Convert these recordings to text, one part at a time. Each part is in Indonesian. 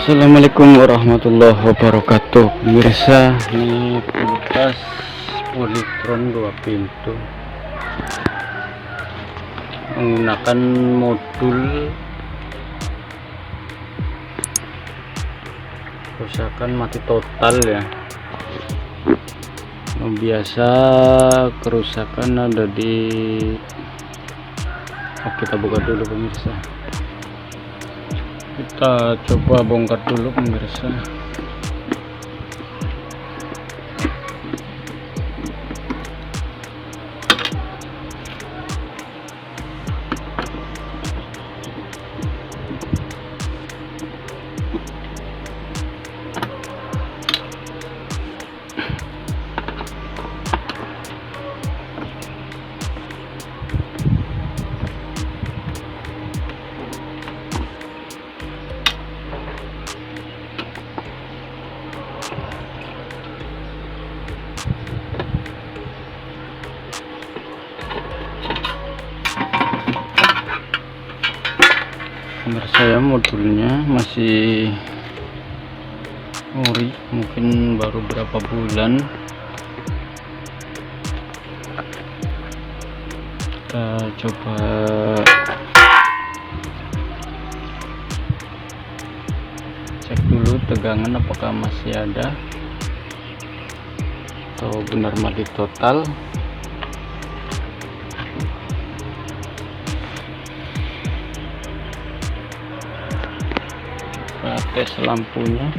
Assalamualaikum warahmatullahi wabarakatuh. Pemirsa, ini kulkas Polytron 2 pintu menggunakan modul kerusakan mati total ya. Biasa kerusakan ada di kita buka dulu pemirsa, kita coba bongkar dulu pemirsa. Kamera saya modulnya masih ori, mungkin baru berapa bulan. Kita coba cek dulu tegangan apakah masih ada atau benar mati total. Kita tes lampunya.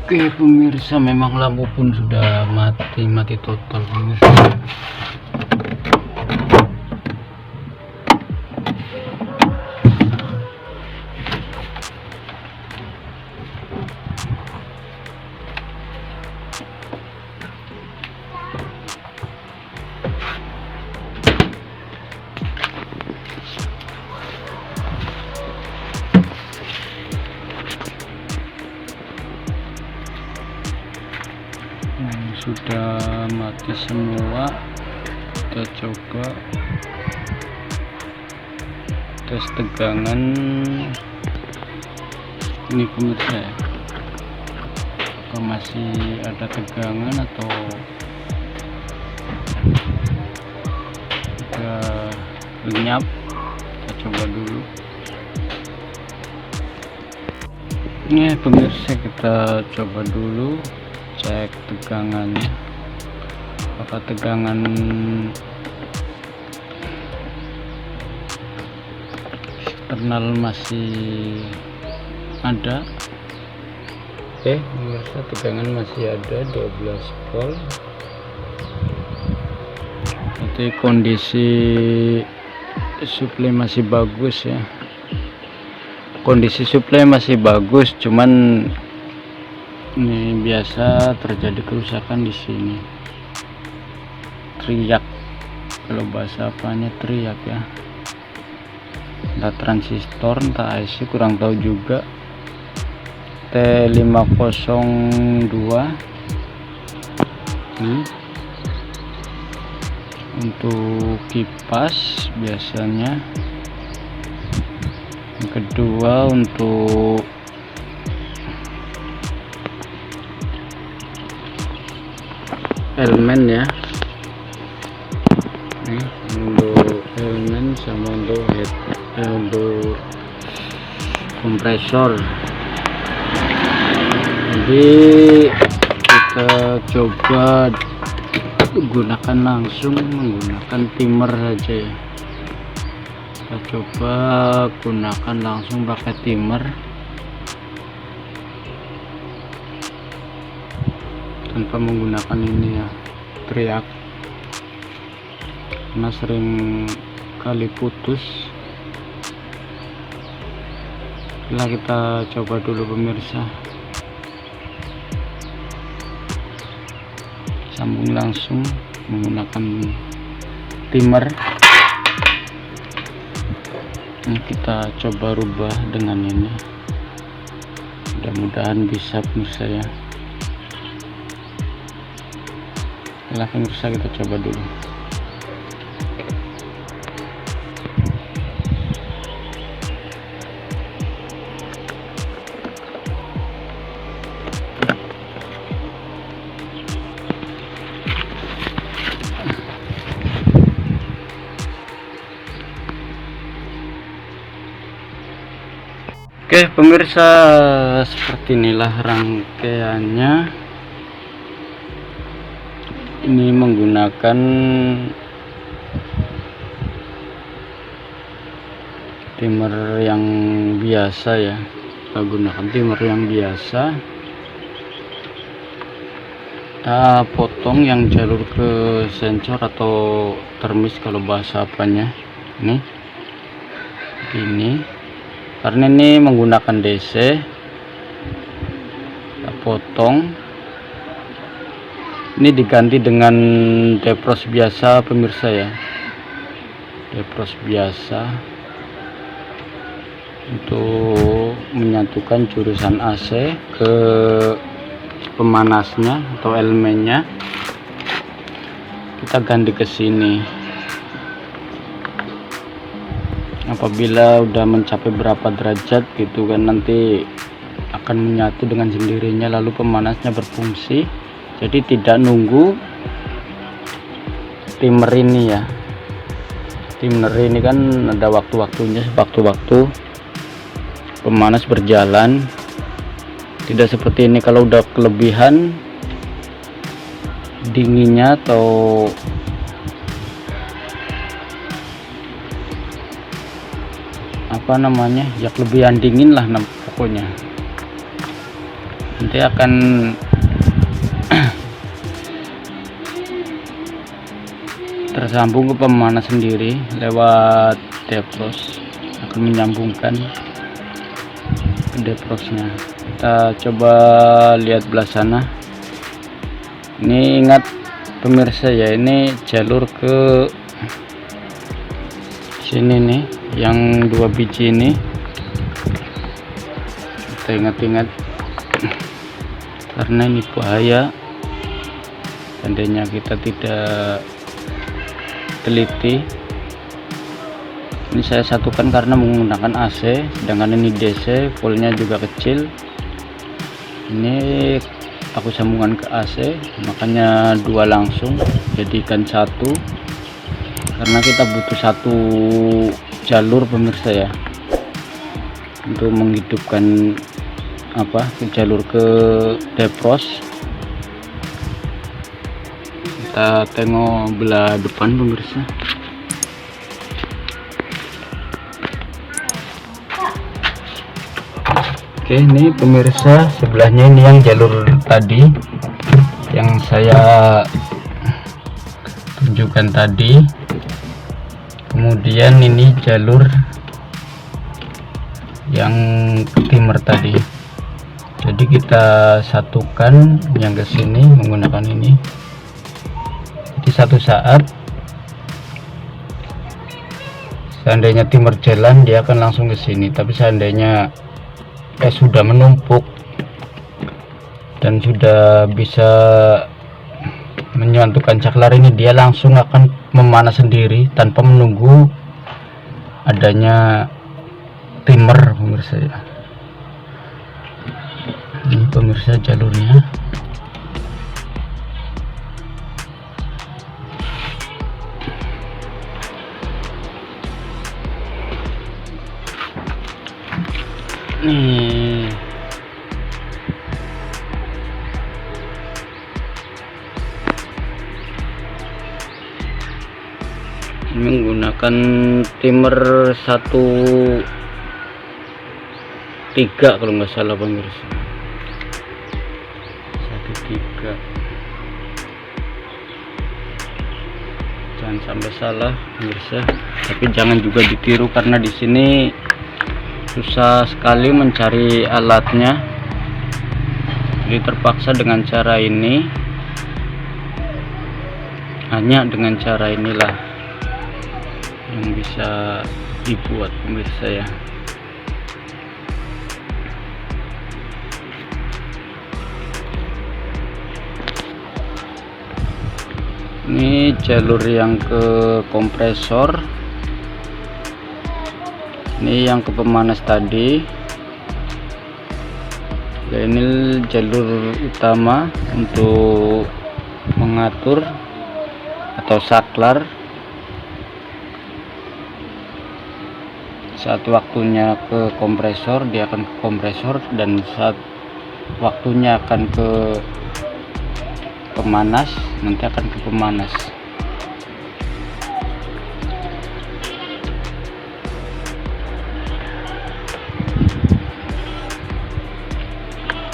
Oke pemirsa, memang lampu pun sudah mati total pemirsa. Sudah mati semua. Kita coba tes tegangan ini pemirsa ya, apakah masih ada tegangan atau udah lenyap. Kita coba dulu ini pemirsa, kita coba dulu cek tegangannya, apakah tegangan eksternal masih ada. Oke pemirsa, tegangan masih ada 12 volt. Jadi kondisi suplai masih bagus ya, kondisi suplai masih bagus, cuman ini biasa terjadi kerusakan di sini. Teriak, kalau bahasa apanya teriak ya. Entah transistor, entah IC, kurang tahu juga. T502 ini untuk kipas biasanya. Yang kedua untuk elemen ya, ini untuk elemen sama untuk untuk kompresor. Jadi kita coba gunakan langsung menggunakan timer saja ya. Kita coba gunakan langsung pakai timer tanpa menggunakan ini ya, teriak, karena sering kali putus. Setelah kita coba dulu pemirsa, sambung langsung menggunakan timer. Ini kita coba rubah dengan ini, mudah-mudahan bisa pemirsa ya. Silahkan pemirsa, kita coba dulu. Oke pemirsa, seperti inilah rangkaiannya. Ini menggunakan timer yang biasa ya, kita gunakan timer yang biasa. Kita potong yang jalur ke sensor atau termis kalau bahasa apanya ini karena ini menggunakan DC. Kita potong, ini diganti dengan depros biasa pemirsa ya, depros biasa untuk menyatukan jurusan AC ke pemanasnya atau elemennya. Kita ganti ke sini. Apabila udah mencapai berapa derajat gitu kan, nanti akan menyatu dengan sendirinya, lalu pemanasnya berfungsi. Jadi tidak nunggu timer ini ya, timer ini kan ada waktu-waktunya, sewaktu-waktu pemanas berjalan. Tidak seperti ini, kalau udah kelebihan dinginnya atau apa namanya ya, kelebihan dingin lah pokoknya, nanti akan tersambung ke pemanas sendiri lewat depros, akan menyambungkan ke deprosnya. Kita coba lihat belah sana. Ini ingat pemirsa ya, ini jalur ke sini nih, yang 2 biji ini. Kita ingat-ingat karena ini bahaya seandainya kita tidak teliti. Ini saya satukan karena menggunakan AC, sedangkan ini DC, voltnya juga kecil. Ini aku sambungkan ke AC, makanya 2 langsung jadikan 1, karena kita butuh 1 jalur pemirsa ya, untuk menghidupkan jalur ke depros. Kita tengok belah depan pemirsa. Oke, ini pemirsa, sebelahnya ini yang jalur tadi yang saya tunjukkan tadi. Kemudian ini jalur yang timer tadi. Jadi kita satukan yang ke sini menggunakan ini. Jadi satu saat seandainya timer jalan, dia akan langsung ke sini. Tapi seandainya sudah menumpuk dan sudah bisa menyatukan saklar ini, dia langsung akan memanas sendiri tanpa menunggu adanya timer pemirsa ya. Ini pemirsa jalurnya. Nih menggunakan timer 13 kalau nggak salah pemirsa, 13. Jangan sampai salah pemirsa, tapi jangan juga ditiru karena di sini susah sekali mencari alatnya. Jadi terpaksa dengan cara ini, hanya dengan cara inilah yang bisa dibuat pemirsa ya. Ini jalur yang ke kompresor, ini yang ke pemanas tadi. Ini jalur utama untuk mengatur atau saklar. saat waktunya ke kompresor dia akan ke kompresor, dan saat waktunya akan ke pemanas nanti akan ke pemanas.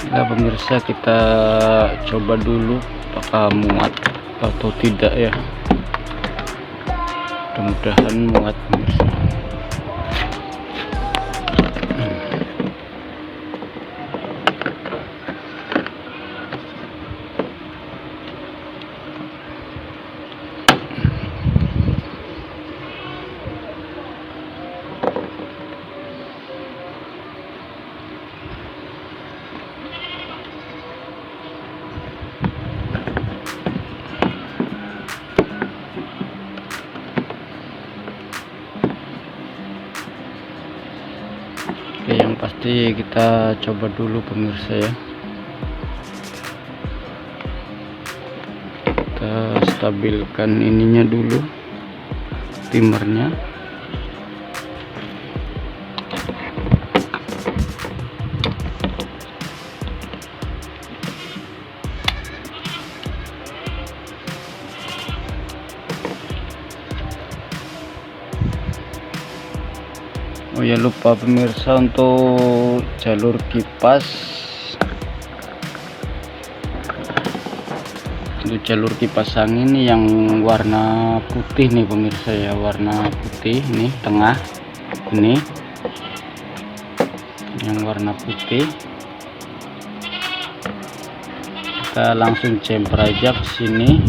Nah pemirsa, kita coba dulu apakah muat atau tidak ya. Mudah-mudahan muat pemirsa. Oke, yang pasti kita coba dulu pemirsa ya. Kita stabilkan ininya dulu, timernya. Oh ya, lupa pemirsa, untuk jalur kipas, angin yang warna putih nih pemirsa ya, warna putih nih tengah ini yang warna putih. Kita langsung jumper aja ke sini,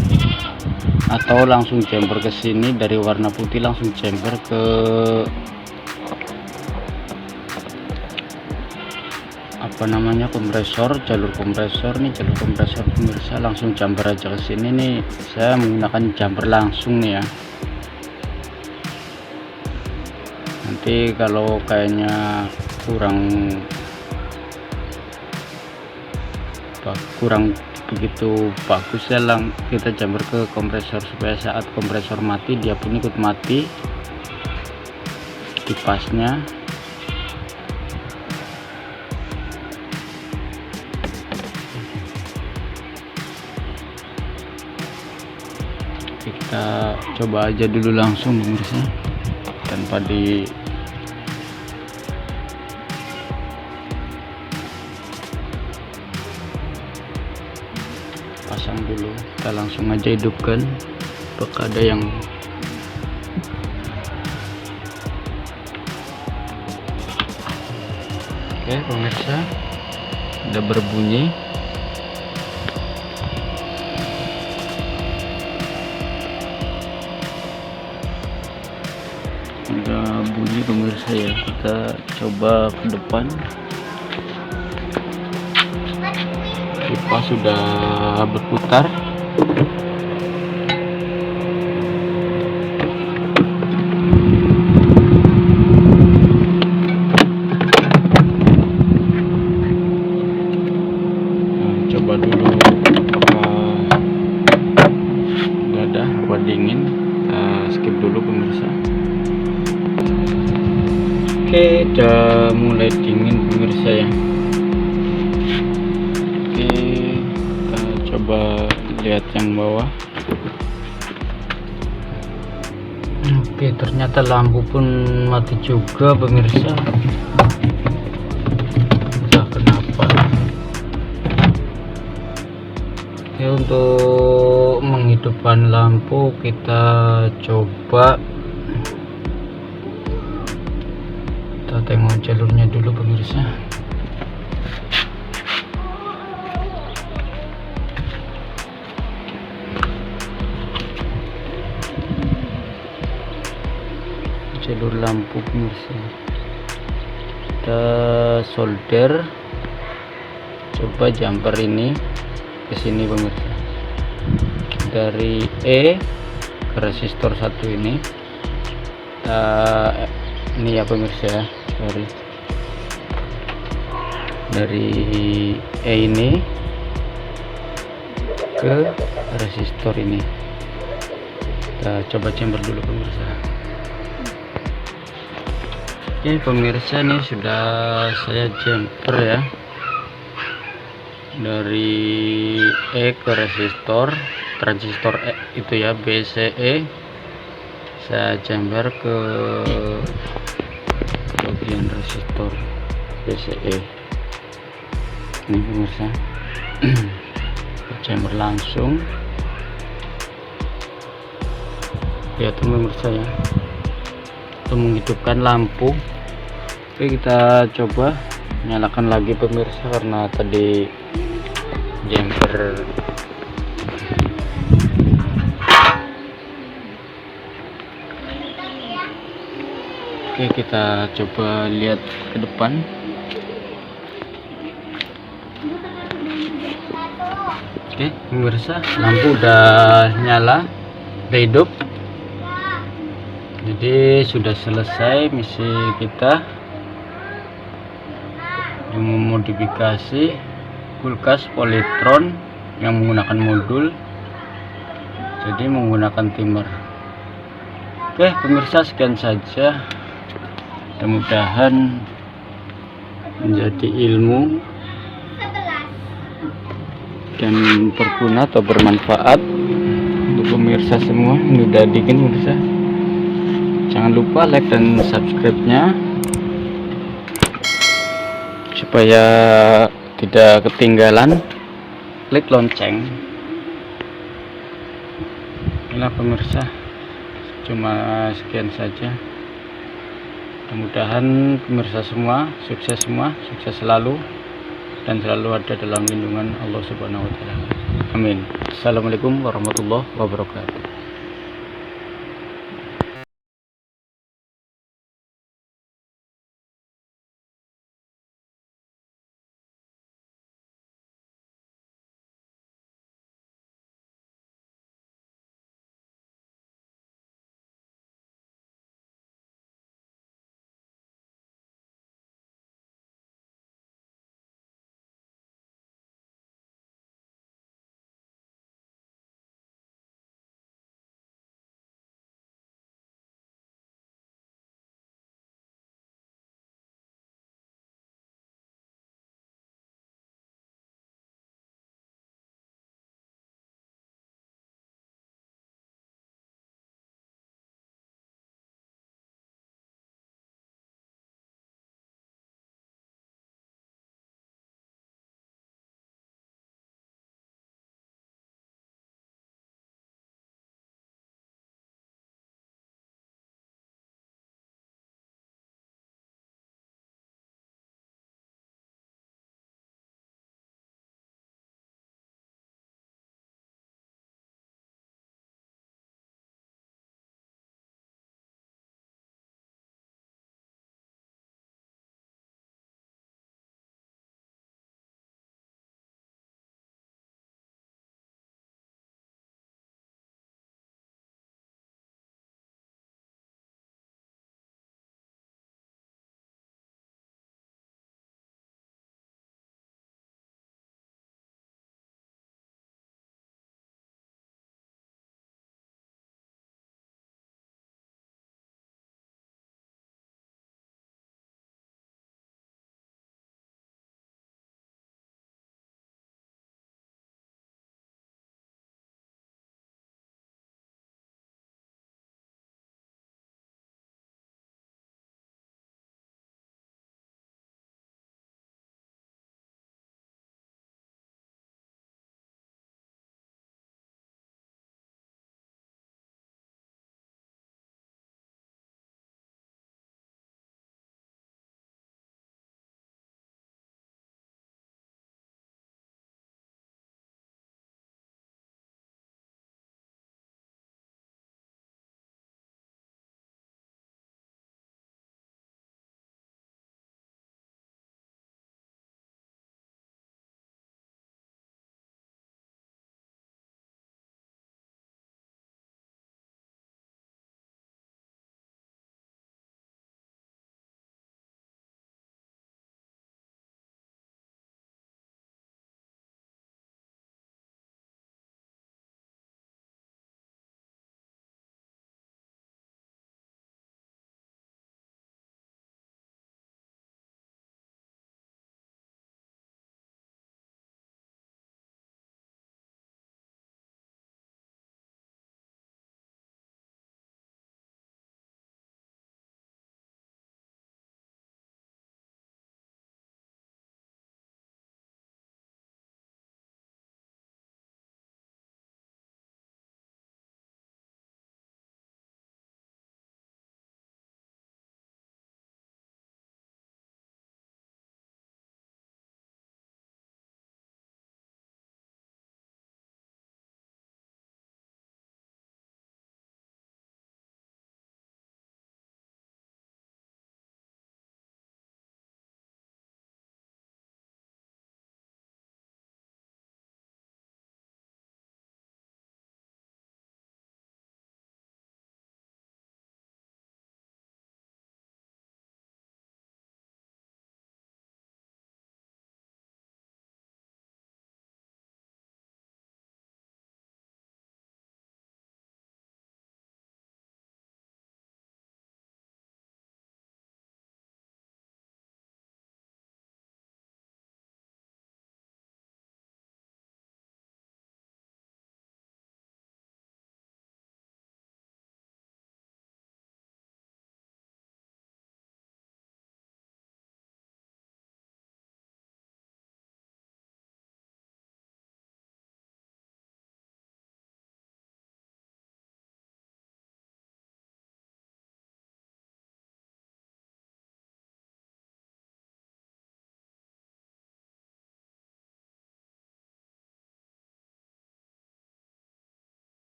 atau langsung jumper ke sini, dari warna putih langsung jumper ke kompresor, jalur kompresor pemirsa. Langsung jumper aja ke sini nih, saya menggunakan jumper langsung nih ya. Nanti kalau kayaknya kurang begitu bagus ya, kita jumper ke kompresor supaya saat kompresor mati dia pun ikut mati kipasnya. Kita coba aja dulu langsung pemirsa, tanpa pasang dulu. Kita langsung aja hidupkan, apakah ada yang oke pemirsa, udah berbunyi. Udah bunyi pemirsa ya, kita coba ke depan. Kipas sudah berputar. Coba dulu apakah nggak ada apa dingin. Kita skip dulu pemirsa. Oke, udah mulai dingin pemirsa ya. Oke, kita coba lihat yang bawah. Oke, ternyata lampu pun mati juga pemirsa. Entah kenapa. Oke, untuk menghidupkan lampu kita coba, kita tengok jalurnya dulu pemirsa. Jalur lampu pemirsa, kita solder, coba jumper ini ke sini pemirsa, dari E ke resistor 1 ini. Ini ya pemirsa ya, sorry, dari E ini ke resistor ini. Kita coba chamber dulu pemirsa. Oke pemirsa, nih sudah saya jumper ya, dari E ke transistor E itu ya, BCE, saya jumper ke bagian resistor BCE ini pemirsa. Jumper langsung, lihat pemirsa ya, untuk menghidupkan lampu. Oke, kita coba nyalakan lagi pemirsa, karena tadi jumper oke, kita coba lihat ke depan. Oke pemirsa, lampu udah nyala, udah hidup. Jadi sudah selesai misi kita yang memodifikasi kulkas Polytron yang menggunakan modul, jadi menggunakan timer. Oke pemirsa, sekian saja, mudah-mudahan menjadi ilmu dan berguna atau bermanfaat untuk pemirsa semua. Ini udah dingin pemirsa, jangan lupa like dan subscribe nya supaya tidak ketinggalan, klik lonceng. Inilah pemirsa, cuma sekian saja. Mudah-mudahan pemirsa semua sukses selalu, dan selalu ada dalam lindungan Allah Subhanahu wa Ta'ala. Amin. Assalamualaikum warahmatullahi wabarakatuh.